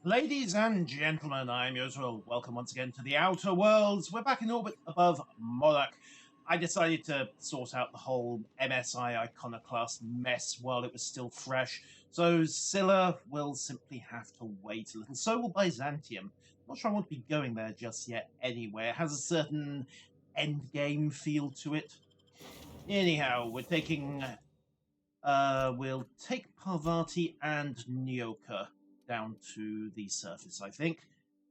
Ladies and gentlemen, I'm Yosril. Welcome once again to the Outer Worlds. We're back in orbit above Monarch. I decided to sort out the whole MSI Iconoclast mess while it was still fresh, so Scylla will simply have to wait a little. So will Byzantium. Not sure I want to be going there just yet anyway. It has a certain endgame feel to it. Anyhow, we'll take Parvati and Nyoka down to the surface, I think.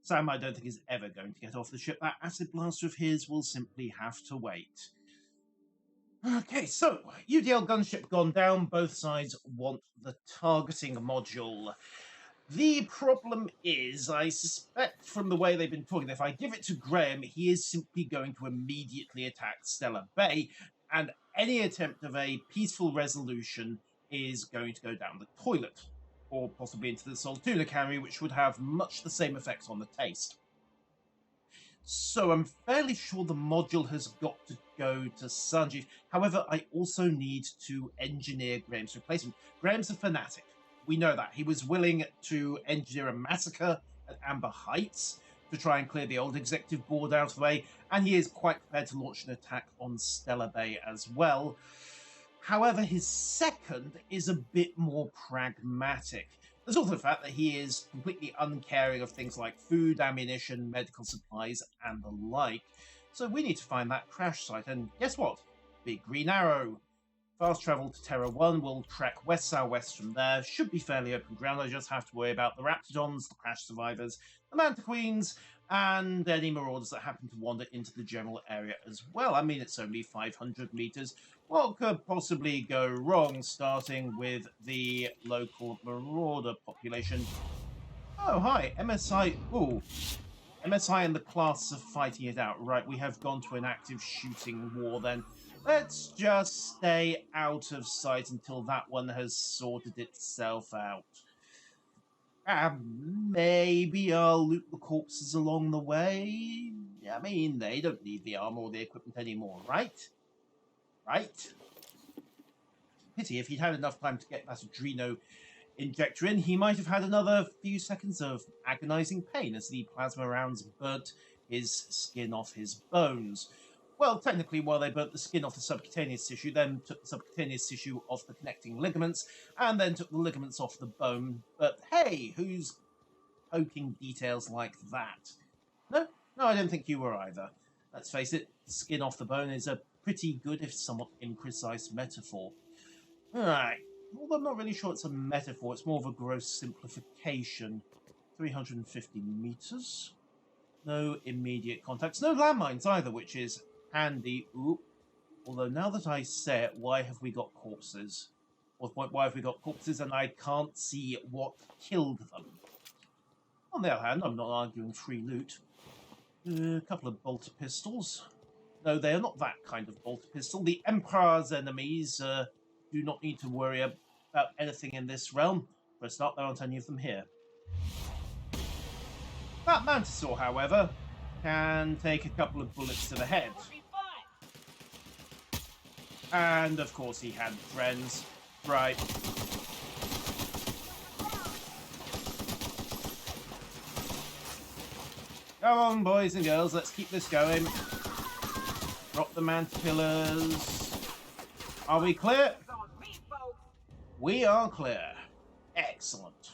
Sam, I don't think, is ever going to get off the ship. That acid blaster of his will simply have to wait. Okay, so UDL gunship gone down. Both sides want the targeting module. The problem is, I suspect from the way they've been talking, that if I give it to Graham, he is simply going to immediately attack Stellar Bay, and any attempt of a peaceful resolution is going to go down the toilet, or possibly into the Soltuna Cannery, which would have much the same effect on the taste. So I'm fairly sure the module has got to go to Sanjar. However, I also need to engineer Graham's replacement. Graham's a fanatic. We know that. He was willing to engineer a massacre at Amber Heights to try and clear the old executive board out of the way, and he is quite prepared to launch an attack on Stellar Bay as well. However, his second is a bit more pragmatic. There's also the fact that he is completely uncaring of things like food, ammunition, medical supplies, and the like. So we need to find that crash site, and guess what? Big green arrow. Fast travel to Terra 1, we'll trek west-southwest from there. Should be fairly open ground, I just have to worry about the Raptidons, the Crash Survivors, the Manta Queens, and any Marauders that happen to wander into the general area as well. I mean, it's only 500 meters. What could possibly go wrong, starting with the local Marauder population? Oh, hi, MSI. Ooh. MSI and the class are fighting it out. Right, we have gone to an active shooting war then. Let's just stay out of sight until that one has sorted itself out. Maybe I'll loot the corpses along the way. I mean, they don't need the armor or the equipment anymore, right? Right? Pity, if he'd had enough time to get that Adreno injector in, he might have had another few seconds of agonizing pain as the plasma rounds burnt his skin off his bones. Well, technically, while they burnt the skin off the subcutaneous tissue, then took the subcutaneous tissue off the connecting ligaments, and then took the ligaments off the bone. But hey, who's poking details like that? No, I don't think you were either. Let's face it, skin off the bone is a pretty good, if somewhat imprecise, metaphor. Alright, although I'm not really sure it's a metaphor, it's more of a gross simplification. 350 meters. No immediate contacts, no landmines either, which is handy. Ooh. Although now that I say it, why have we got corpses? Why have we got corpses and I can't see what killed them? On the other hand, I'm not arguing free loot. A couple of bolter pistols. No, they are not that kind of bolter pistol. The Emperor's enemies do not need to worry about anything in this realm. For a start, there aren't any of them here. That Mantisaur, however, can take a couple of bullets to the head. And, of course, he had friends. Right. Come on, boys and girls, let's keep this going. Drop the manta pillars. Are we clear? We are clear. Excellent.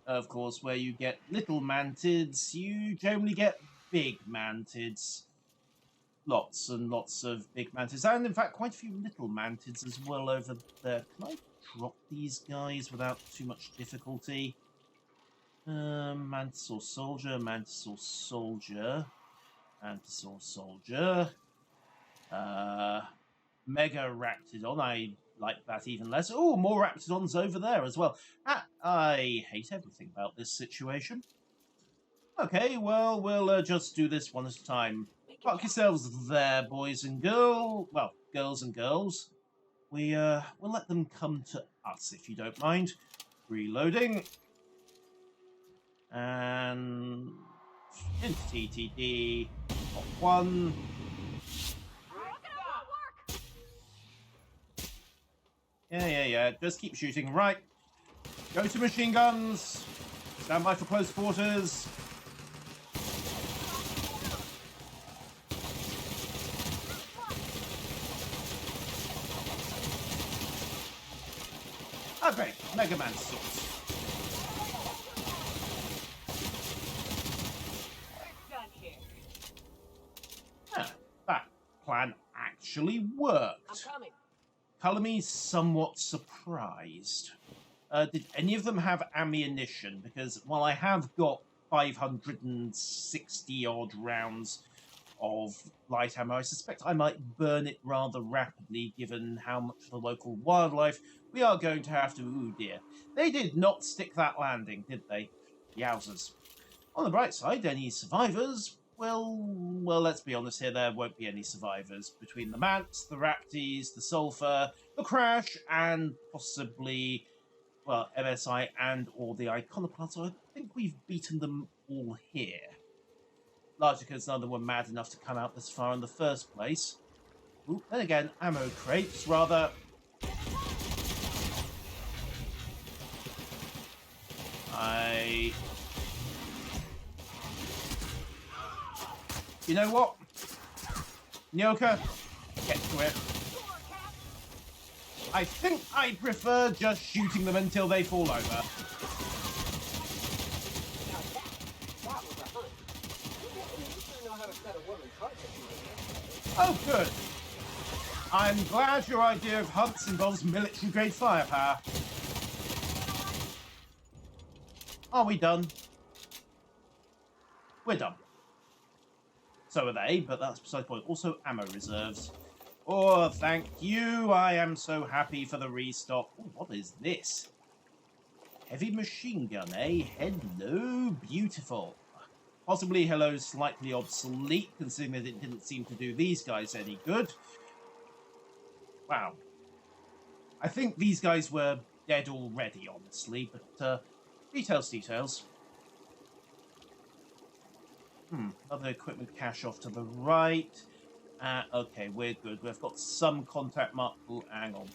Of course, where you get little mantids, you generally get big mantids. Lots and lots of big mantids, and in fact quite a few little mantids as well over there. Can I drop these guys without too much difficulty? Mantisaur Soldier, Mantisaur Soldier, Mantisaur Soldier. Mega Raptidon, I like that even less. Oh, more Raptidons over there as well. I hate everything about this situation. Okay, well, we'll just do this one at a time. Park yourselves there, boys and girls. Well, girls and girls. We'll let them come to us, if you don't mind. Reloading. And into TTD. Got one. Yeah. Just keep shooting. Right. Go to machine guns. Stand by for close quarters. Oh, great. Mega Man suits. That plan actually worked. I'm coming. Colour me somewhat surprised. Did any of them have ammunition? Because while I have got 560 odd rounds of light ammo, I suspect I might burn it rather rapidly given how much of the local wildlife we are going to have to... Ooh dear. They did not stick that landing, did they? Yowzers. On the bright side, any survivors? Well, let's be honest here, there won't be any survivors. Between the Mants, the Rapties, the Sulphur, the Crash, and possibly... well, MSI and or the Iconoclast, so I think we've beaten them all here. Largely because none of them were mad enough to come out this far in the first place. Ooh, then again, ammo crates, rather. You know what? Nyoka, get to it. I think I prefer just shooting them until they fall over. Oh, good. I'm glad your idea of hunts involves military-grade firepower. Are we done? We're done. So are they, but that's beside the point. Also, ammo reserves. Oh, thank you. I am so happy for the restock. Ooh, what is this? Heavy machine gun, eh? Hello, beautiful. Possibly hello, slightly obsolete, considering that it didn't seem to do these guys any good. Wow. I think these guys were dead already, honestly, but details. Other equipment cache off to the right. Okay, we're good. We've got some contact mark. Oh, hang on.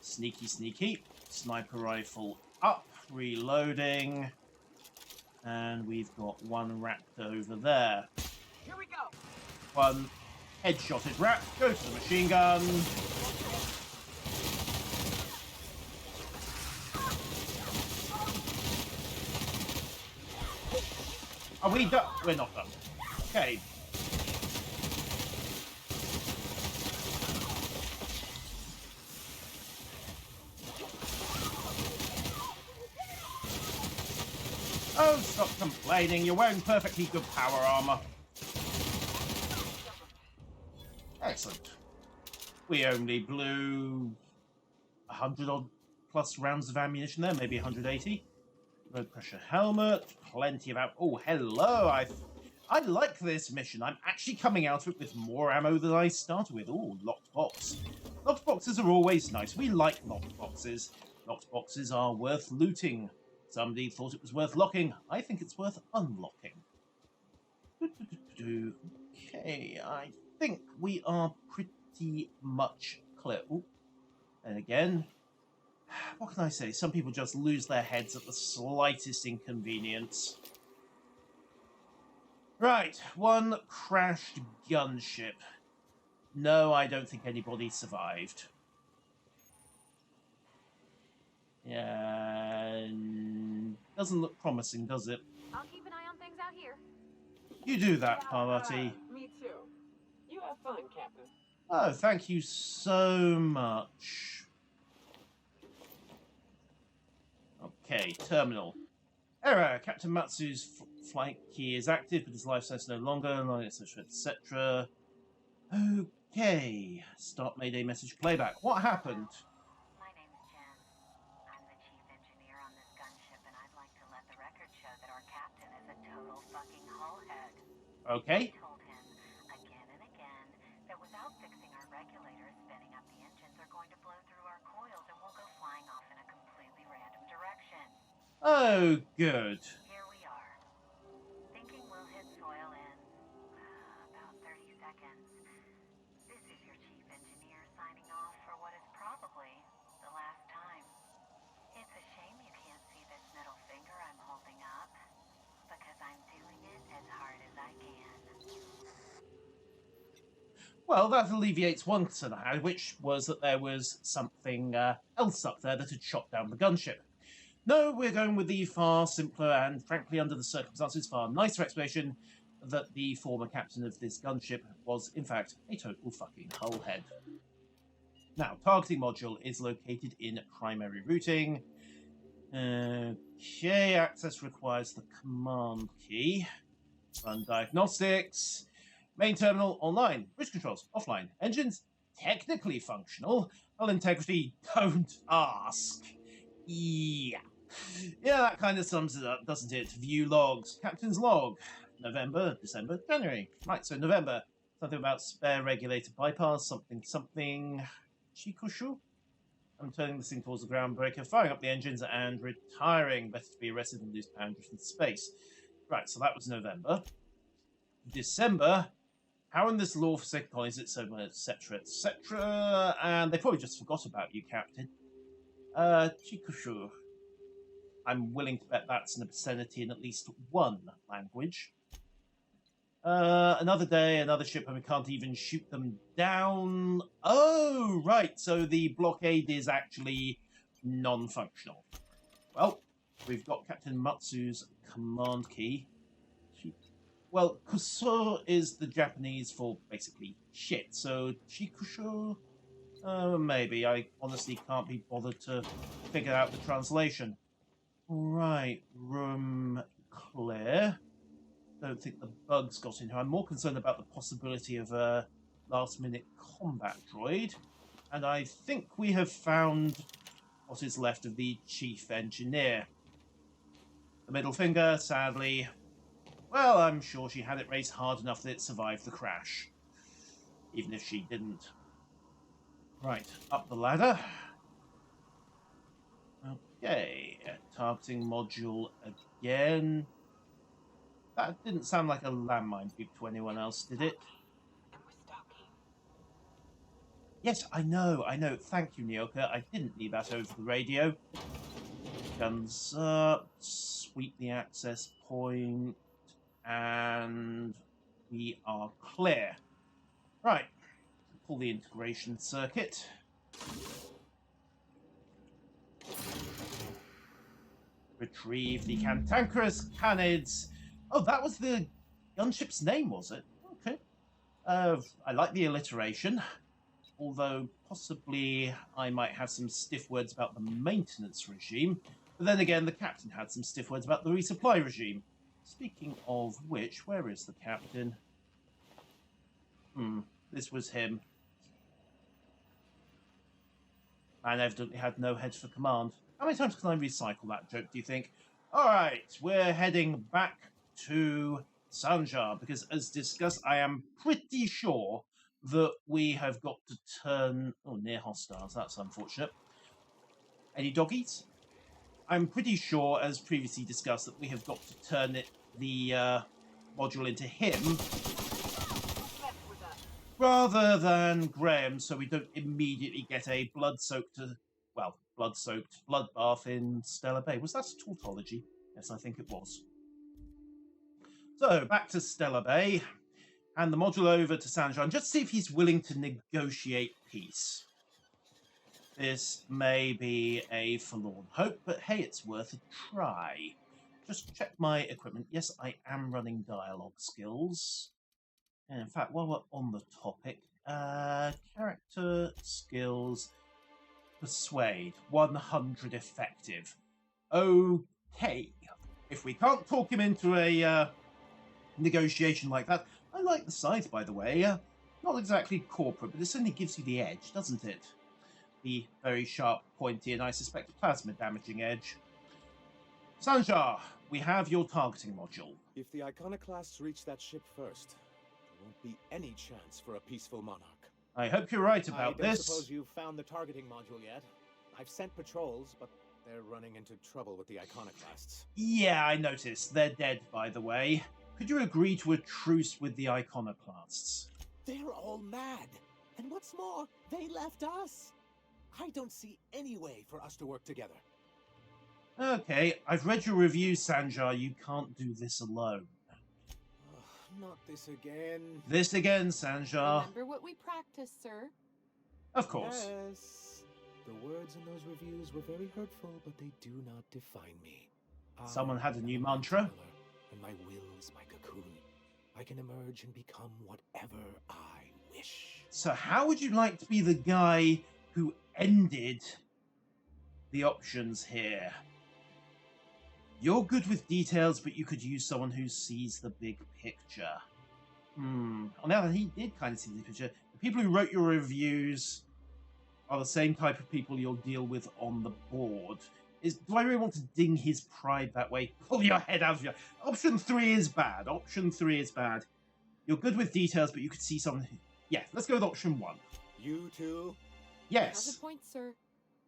Sneaky. Sniper rifle up. Reloading. And we've got one raptor over there. Here we go. One headshotted rat. Go to the machine gun. Are we done? We're not done. Okay. Oh, stop complaining. You're wearing perfectly good power armor. Excellent. We only blew 100 odd plus rounds of ammunition there, maybe 180. Low pressure helmet, plenty of ammo. Oh, hello. I like this mission. I'm actually coming out of it with more ammo than I started with. Oh, locked box. Locked boxes are always nice. We like locked boxes. Locked boxes are worth looting. Somebody thought it was worth locking. I think it's worth unlocking. Okay, I think we are pretty much clear. Ooh. And again, what can I say? Some people just lose their heads at the slightest inconvenience. Right, one crashed gunship. No, I don't think anybody survived. Yeah, doesn't look promising, does it? I'll keep an eye on things out here. You do that, Parvati. Me too. You have fun, Captain. Oh, thank you so much. Okay, terminal. Error. Captain Matsu's flight key is active, but his life size no longer, etc., etc. Okay. Start Mayday message playback. What happened? My name's Jen. I'm the chief engineer on this gunship, and I'd like to let the record show that our captain is a total fucking hullhead. Okay. I told him again and again that without fixing our regulators, spinning up the engines are going to blow through our coils and we'll go flying off in a completely random direction. Oh, good. Here we are. Thinking we'll hit soil in about 30 seconds. This is your chief engineer signing off for what is probably the last time. It's a shame you can't see this middle finger I'm holding Well, that alleviates one concern I had, which was that there was something else up there that had shot down the gunship. No, we're going with the far simpler and, frankly, under the circumstances, far nicer explanation that the former captain of this gunship was, in fact, a total fucking hullhead. Now, targeting module is located in primary routing. Okay, access requires the command key. Run diagnostics. Main terminal online. Bridge controls offline. Engines technically functional. Hull integrity, don't ask. Yeah. Yeah, that kind of sums it up, doesn't it? View logs. Captain's log. November, December, January. Right, so November. Something about spare regulator bypass. Something. Chikushu? I'm turning this thing towards the ground breaker, firing up the engines and retiring. Better to be arrested than lose power in space. Right, so that was November. December. How in this law for second colonies, etc., etc. And they probably just forgot about you, Captain. Chikushu. I'm willing to bet that's an obscenity in at least one language. Another day, another ship, and we can't even shoot them down. Oh, right. So the blockade is actually non-functional. Well, we've got Captain Matsu's command key. Well, kuso is the Japanese for basically shit. So chikusho? Maybe. I honestly can't be bothered to figure out the translation. Right, room clear. Don't think the bugs got in here. I'm more concerned about the possibility of a last-minute combat droid. And I think we have found what is left of the chief engineer. The middle finger, sadly. Well, I'm sure she had it raised hard enough that it survived the crash. Even if she didn't. Right, up the ladder. Okay, targeting module again. That didn't sound like a landmine beep to anyone else, did it? Yes, I know. Thank you, Nyoka. I didn't need that over the radio. Guns up, sweep the access point, and we are clear. Right, pull the integration circuit. Retrieve the cantankerous canids. Oh, that was the gunship's name, was it? Okay. I like the alliteration, although possibly I might have some stiff words about the maintenance regime. But then again, the captain had some stiff words about the resupply regime. Speaking of which, where is the captain? This was him. And evidently had no head for command. How many times can I recycle that joke, do you think? Alright, we're heading back to Sanjar, because as discussed, I am pretty sure that we have got to turn... Oh, near hostiles, that's unfortunate. Any doggies? I'm pretty sure, as previously discussed, that we have got to turn the module into him rather than Graham, so we don't immediately get a blood-soaked bloodbath in Stellar Bay. Was that a tautology? Yes, I think it was. So, back to Stellar Bay, and the module over to Sanjar, and just see if he's willing to negotiate peace. This may be a forlorn hope, but hey, it's worth a try. Just check my equipment. Yes, I am running dialogue skills. And in fact, while we're on the topic, character skills, persuade, 100 effective. Okay, if we can't talk him into a negotiation like that, I like the scythe, by the way. Not exactly corporate, but it certainly gives you the edge, doesn't it? The very sharp, pointy, and I suspect plasma damaging edge. Sanjar, we have your targeting module. If the iconoclasts reach that ship first, there won't be any chance for a peaceful monarch. I hope you're right about I don't this. suppose you've found the targeting module yet. I've sent patrols, but they're running into trouble with the iconoclasts. Yeah, I noticed. They're dead, by the way. Could you agree to a truce with the iconoclasts? They're all mad. And what's more, they left us. I don't see any way for us to work together. Okay, I've read your review, Sanjar. You can't do this alone. not this again. This again, Sanjar. Remember what we practiced, sir. Of course. Yes. The words in those reviews were very hurtful, but they do not define me. Someone had a I new am mantra. caterpillar, and my will is my cocoon. I can emerge and become whatever I wish. So how would you like to be the guy who ended the options here? You're good with details, but you could use someone who sees the big picture. On the other hand, he did kind of see the picture. The people who wrote your reviews are the same type of people you'll deal with on the board. Do I really want to ding his pride that way? Pull your head out of your... Option 3 is bad. Option 3 is bad. You're good with details, but you could see someone... Yeah, let's go with option 1. You too? Yes. Has a point, sir.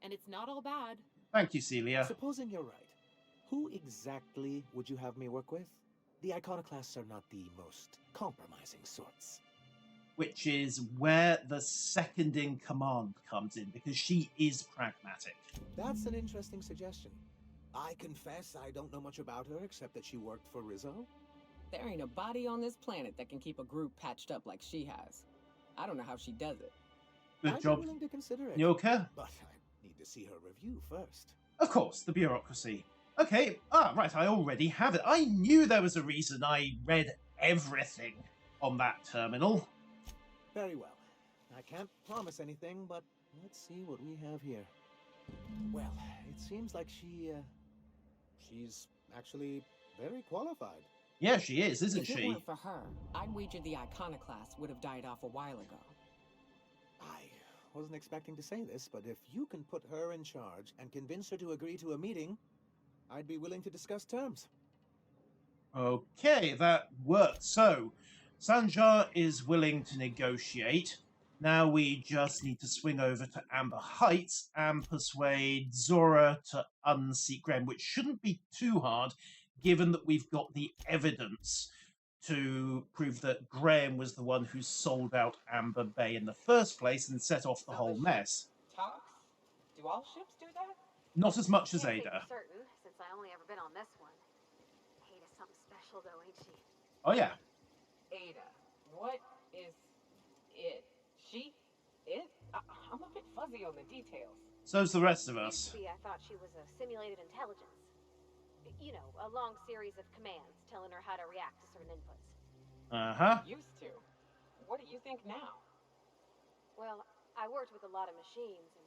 And it's not all bad. Thank you, Celia. Supposing you're right, who exactly would you have me work with? The iconoclasts are not the most compromising sorts. Which is where the second in command comes in, because she is pragmatic. That's an interesting suggestion. I confess I don't know much about her except that she worked for Rizzo. There ain't a body on this planet that can keep a group patched up like she has. I don't know how she does it. Good I'd job, be willing to consider it, Nyoka. but I need to see her review first. Of course, the bureaucracy. Okay, right, I already have it. I knew there was a reason I read everything on that terminal. Very well. I can't promise anything, but let's see what we have here. Well, it seems like she's actually very qualified. Yeah, she is, isn't If it she? weren't for her, I'd wager the iconoclast would have died off a while ago. I wasn't expecting to say this, but if you can put her in charge and convince her to agree to a meeting, I'd be willing to discuss terms. Okay, that works. So, Sanjar is willing to negotiate. Now we just need to swing over to Amber Heights and persuade Zora to unseat Graham, which shouldn't be too hard, given that we've got the evidence to prove that Graham was the one who sold out Amber Bay in the first place and set off the So whole the mess. Talks? Do all ships do that? Not as much as Can't say Ada. for certain, since I only ever been on this one. Ada's something special, though, ain't she? Oh yeah. Ada. What is it? She? It? I'm a bit fuzzy on the details. So's the rest of Used us. to be, I thought she was a simulated intelligence. You know, a long series of commands telling her how to react to certain inputs. Uh-huh. Used to. What do you think now? Well, I worked with a lot of machines, and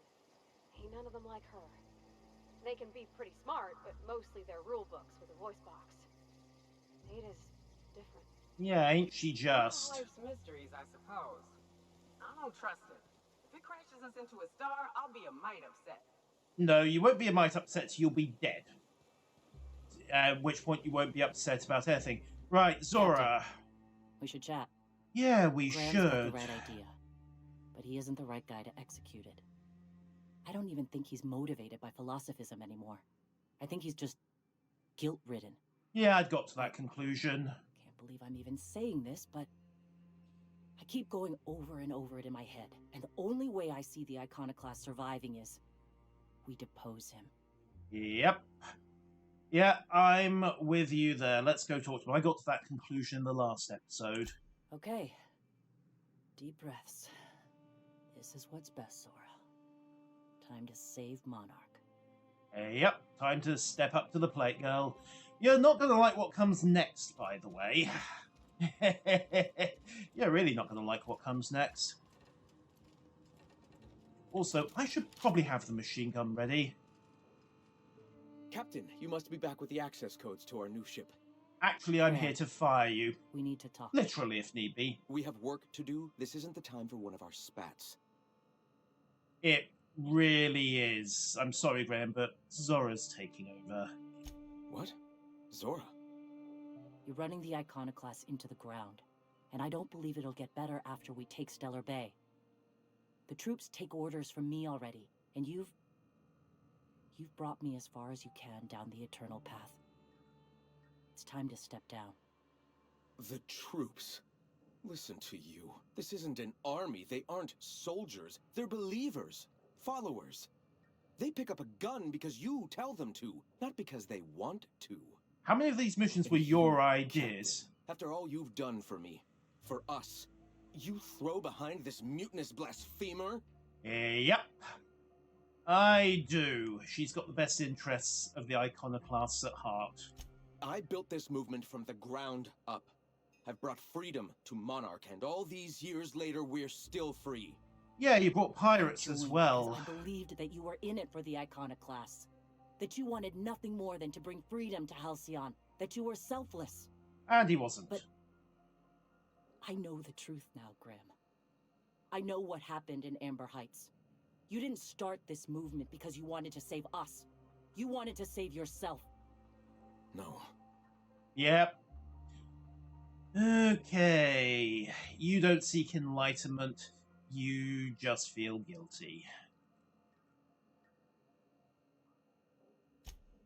ain't none of them like her. They can be pretty smart, but mostly they're rule books with a voice box. Ada's different. Yeah, ain't she just? Life's mysteries, I suppose. I don't trust it. If it crashes us into a star, I'll be a mite upset. No, you won't be a mite upset, you'll be dead. At which point you won't be upset about anything. Right, Zora. We should chat. Yeah, we Graham's should. got the right idea, but he isn't the right guy to execute it. I don't even think he's motivated by philosophism anymore. I think he's just guilt-ridden. Yeah, I'd got to that conclusion. Can't believe I'm even saying this, but I keep going over and over it in my head, and the only way I see the iconoclast surviving is we depose him. Yep. Yeah, I'm with you there. Let's go talk to him. I got to that conclusion in the last episode. Okay. Deep breaths. This is what's best, Zora. Time to save Monarch. Yep, time to step up to the plate, girl. You're not going to like what comes next, by the way. You're really not going to like what comes next. Also, I should probably have the machine gun ready. Captain, you must be back with the access codes to our new ship. Actually, I'm Yeah. here to fire you. We need to talk. Literally, if need be. We have work to do. This isn't the time for one of our spats. It really is. I'm sorry, Graham, but Zora's taking over. What? Zora? You're running the iconoclast into the ground, and I don't believe it'll get better after we take Stellar Bay. The troops take orders from me already, and you've brought me as far as you can down the eternal path. It's time to step down. The troops. Listen to you. This isn't an army. They aren't soldiers. They're believers. Followers. They pick up a gun because you tell them to, not because they want to. How many of these missions were And your you, ideas? Captain, After all you've done for me, for us, you throw behind this mutinous blasphemer? Yep. I do. She's got the best interests of the iconoclasts at heart. I built this movement from the ground up. I've brought freedom to Monarch, and all these years later, we're still free. Yeah, you brought pirates as Joined well. because I believed that you were in it for the iconoclasts. That you wanted nothing more than to bring freedom to Halcyon. That you were selfless. And he wasn't. But I know the truth now, Graham. I know what happened in Amber Heights. You didn't start this movement because you wanted to save us. You wanted to save yourself. No. Yep. Okay. You don't seek enlightenment. You just feel guilty.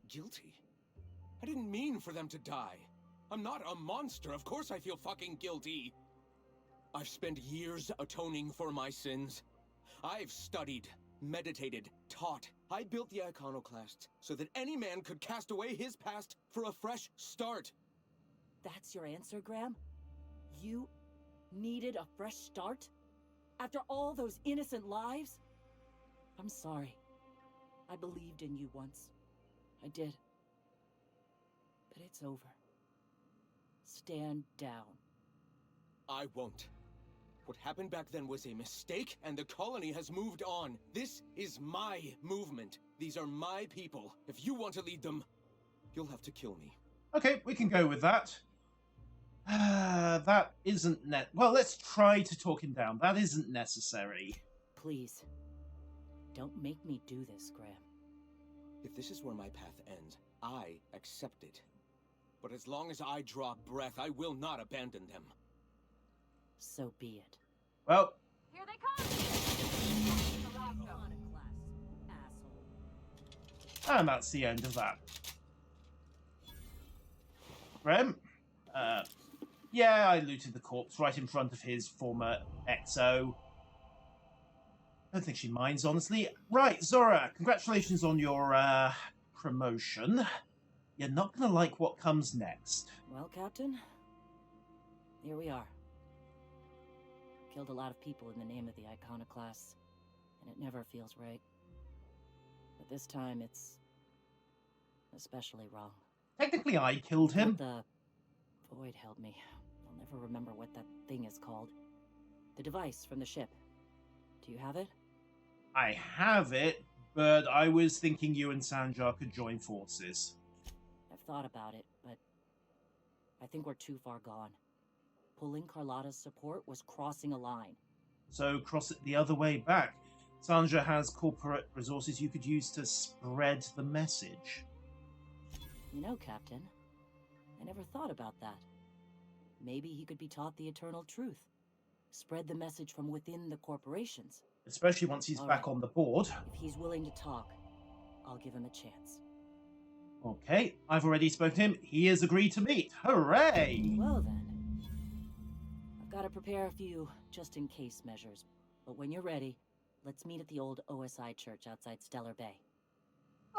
Guilty? I didn't mean for them to die. I'm not a monster. Of course I feel fucking guilty. I've spent years atoning for my sins. I've studied, meditated, taught. I built the iconoclasts so that any man could cast away his past for a fresh start. That's your answer, Graham? You needed a fresh start? After all those innocent lives? I'm sorry. I believed in you once. I did. But it's over. Stand down. I won't. What happened back then was a mistake, and the colony has moved on. This is my movement. These are my people. If you want to lead them, you'll have to kill me. Okay, we can go with that. That isn't well, let's try to talk him down. That isn't necessary. Please. Don't make me do this, Graham. If this is where my path ends, I accept it. But as long as I draw breath, I will not abandon them. So be it. Well, Here they come! and that's the end of that. Graham? Yeah, I looted the corpse right in front of his former XO. I don't think she minds, honestly. Right, Zora, congratulations on your, promotion. You're not going to like what comes next. Well, Captain, here we are. Killed a lot of people in the name of the iconoclasts, and it never feels right. But this time it's especially wrong. Technically, I killed him. The void held me. I'll never remember what that thing is called. The device from the ship. Do you have it? I have it, but I was thinking you and Sanjar could join forces. I've thought about it, but I think we're too far gone. Pulling Carlotta's support was crossing a line. So cross it the other way back. Sanjar has corporate resources you could use to spread the message. You know, Captain, I never thought about that. Maybe he could be taught the eternal truth. Spread the message from within the corporations. Especially once he's back on the board. If he's willing to talk, I'll give him a chance. Okay, I've already spoken to him. He has agreed to meet. Hooray! Well then. I've got to prepare a few just-in-case measures. But when you're ready, let's meet at the old OSI church outside Stellar Bay.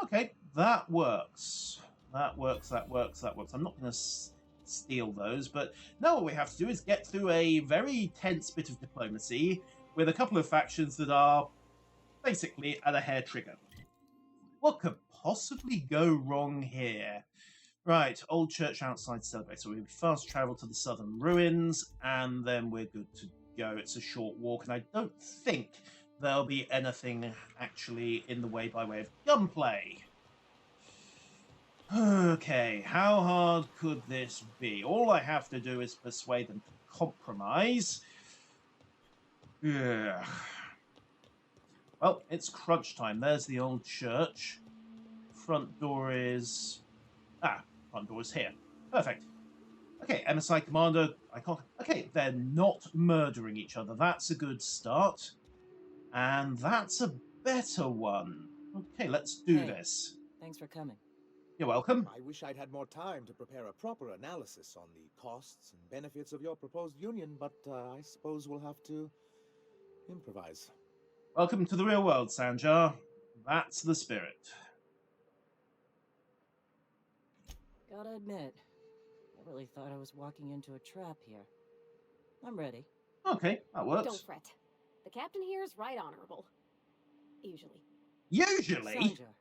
Okay, that works. That works. I'm not going to steal those, but now what we have to do is get through a very tense bit of diplomacy with a couple of factions that are basically at a hair trigger. What could possibly go wrong here? Right, old church outside Stellar Bay. So we fast travel to the southern ruins, and then we're good to go. It's a short walk, and I don't think there'll be anything actually in the way by way of gunplay. Okay, how hard could this be? All I have to do is persuade them to compromise. Ugh. Well, it's crunch time. There's the old church. Front door is... front door is here. Perfect. Okay, MSI Commander... Okay, they're not murdering each other. That's a good start. And that's a better one. Okay, let's do this. Thanks for coming. You're welcome. I wish I'd had more time to prepare a proper analysis on the costs and benefits of your proposed union, but I suppose we'll have to improvise. Welcome to the real world, Sanjar. That's the spirit. Gotta admit, I really thought I was walking into a trap here. I'm ready. Okay, that works. Don't fret. The captain here is right honorable. Usually. Usually? Sanjar,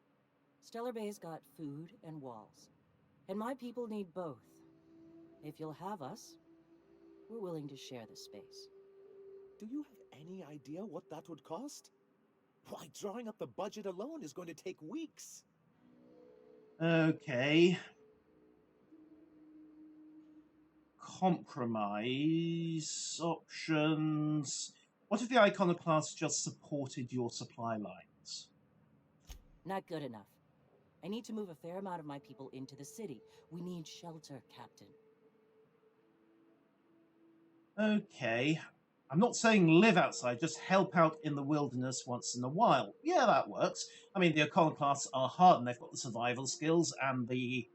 Stellar Bay's got food and walls. And my people need both. If you'll have us, we're willing to share the space. Do you have any idea what that would cost? Why, drawing up the budget alone is going to take weeks. Okay. Compromise options. What if the iconoclast just supported your supply lines? Not good enough. I need to move a fair amount of my people into the city. We need shelter, Captain. Okay. I'm not saying live outside, just help out in the wilderness once in a while. Yeah, that works. I mean, the iconoclasts are hardened. They've got the survival skills and the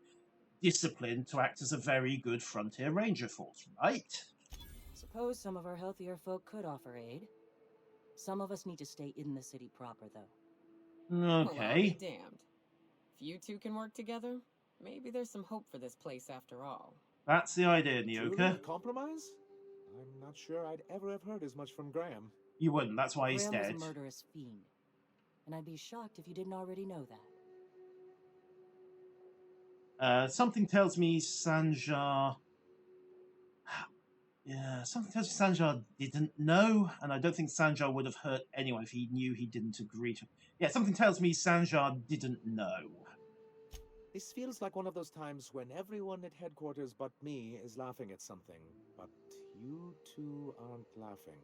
discipline to act as a very good frontier ranger force, right? Suppose some of our healthier folk could offer aid. Some of us need to stay in the city proper, though. Well, I'll be Okay. damned. If you two can work together, maybe there's some hope for this place after all. That's the idea, Truly Nyoka. a compromise? I'm not sure I'd ever have heard as much from Graham. You wouldn't, that's why he's Graham dead. was a murderous fiend. And I'd be shocked if you didn't already know that. Something tells me Sanjar... Yeah, something tells me Sanjar didn't know, and I don't think Sanjar would have hurt anyone if he knew he didn't agree to... Yeah, something tells me Sanjar didn't know. This feels like one of those times when everyone at headquarters but me is laughing at something, but you two aren't laughing.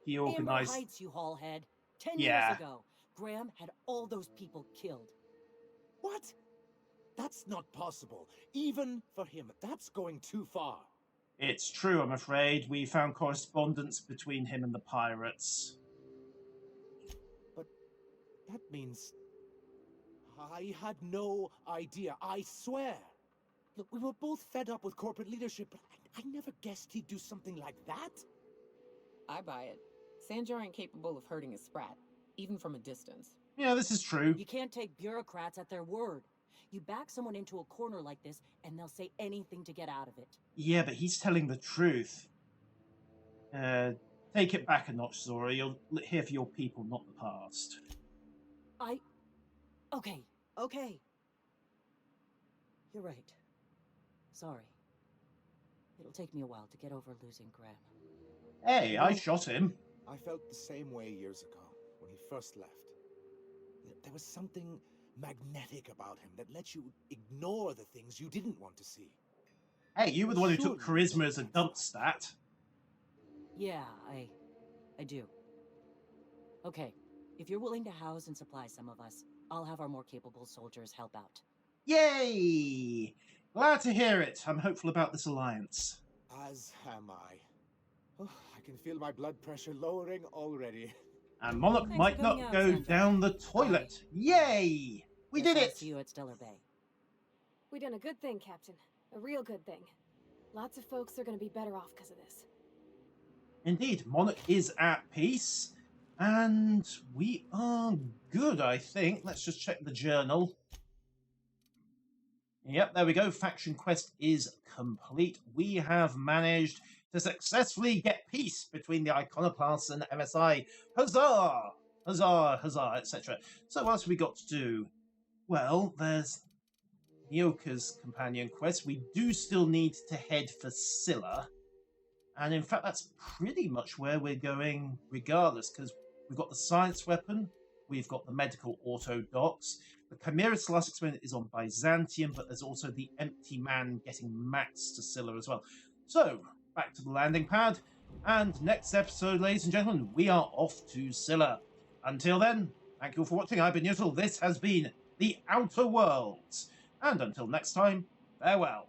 He Amber organized... Heights, you haulhead. 10 Yeah. years ago, Graham had all those people killed. What? That's not possible. Even for him, that's going too far. It's true, I'm afraid. We found correspondence between him and the pirates. But that means... I had no idea, I swear. Look, we were both fed up with corporate leadership, but I never guessed he'd do something like that. I buy it. Sanjar ain't capable of hurting a sprat, even from a distance. Yeah, this is true. You can't take bureaucrats at their word. You back someone into a corner like this, and they'll say anything to get out of it. Yeah, but he's telling the truth. Take it back a notch, Zora. You're here for your people, not the past. Okay. You're right. Sorry. It'll take me a while to get over losing Graham. Hey, I shot him. I felt the same way years ago, when he first left. There was something magnetic about him that let you ignore the things you didn't want to see. Hey, you were the one who took Surely charisma as a dump stat. Yeah, I do. Okay, if you're willing to house and supply some of us, I'll have our more capable soldiers help out. Yay! Glad to hear it. I'm hopeful about this alliance. As am I. Oh, I can feel my blood pressure lowering already. And Monarch Thanks might for coming not out, go Sanjar. down the toilet. Yay! We Guess did I'll it! see you at Stellar Bay. We done a good thing, Captain. A real good thing. Lots of folks are gonna be better off because of this. Indeed, Monarch is at peace. And we are good, I think. Let's just check the journal. Yep, there we go. Faction quest is complete. We have managed to successfully get peace between the Iconoclasts and MSI. Huzzah! Huzzah, huzzah, etc. So what else have we got to do? Well, there's Nyoka's companion quest. We do still need to head for Scylla. And in fact, that's pretty much where we're going regardless, because we've got the science weapon, we've got the medical auto docks, the Chimera's last experiment is on Byzantium, but there's also the empty man getting max to Scylla as well. So, back to the landing pad, and next episode, ladies and gentlemen, we are off to Scylla. Until then, thank you all for watching. I've been Yutal. This has been The Outer Worlds. And until next time, farewell.